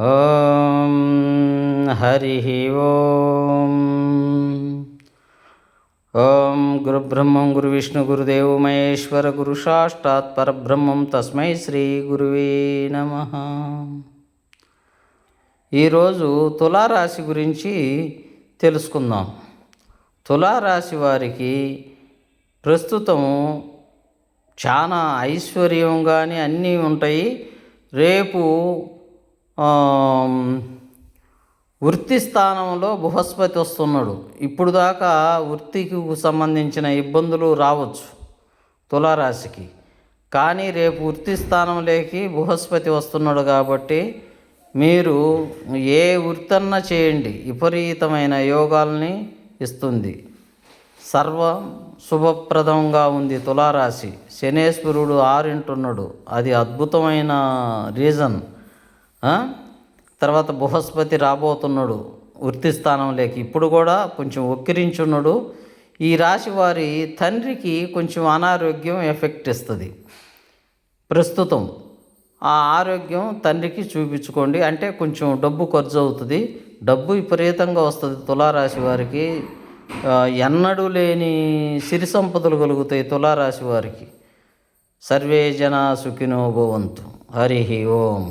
ఓం హరి ఓం. ఓం గురుబ్రహ్మం గురువిష్ణు గురుదేవో మహేశ్వర గురు సాక్షాత్ పరబ్రహ్మం తస్మై శ్రీ గురువే నమః. ఈరోజు తులారాశి గురించి తెలుసుకుందాం. తులారాశి వారికి ప్రస్తుతం చాలా ఐశ్వర్యం కానీ అన్నీ ఉంటాయి. రేపు వృత్తి స్థానంలో బృహస్పతి వస్తున్నాడు. ఇప్పుడు దాకా వృత్తికి సంబంధించిన ఇబ్బందులు రావచ్చు తులారాశికి, కానీ రేపు వృత్తి స్థానంలోకి బృహస్పతి వస్తున్నాడు కాబట్టి మీరు ఏ వృత్తన్నా చేయండి, విపరీతమైన యోగాల్ని ఇస్తుంది. సర్వం శుభప్రదంగా ఉంది తులారాశి. శనేశ్వరుడు 6 ఉన్నాడు, అది అద్భుతమైన రీజన్. తర్వాత బృహస్పతి రాబోతున్నాడు వృత్తి స్థానంలోకి. ఇప్పుడు కూడా కొంచెం వక్రించున్నాడు. ఈ రాశి వారి తండ్రికి కొంచెం అనారోగ్యం ఎఫెక్ట్ ఇస్తుంది ప్రస్తుతం. ఆ ఆరోగ్యం తండ్రికి చూపించుకోండి, అంటే కొంచెం డబ్బు ఖర్చు అవుతుంది. డబ్బు విపరీతంగా వస్తుంది తులారాశి వారికి. ఎన్నడూ లేని సిరి సంపదలు కలుగుతాయి తులారాశి వారికి. సర్వే జనా సుఖినో భవంతు. హరి ఓం.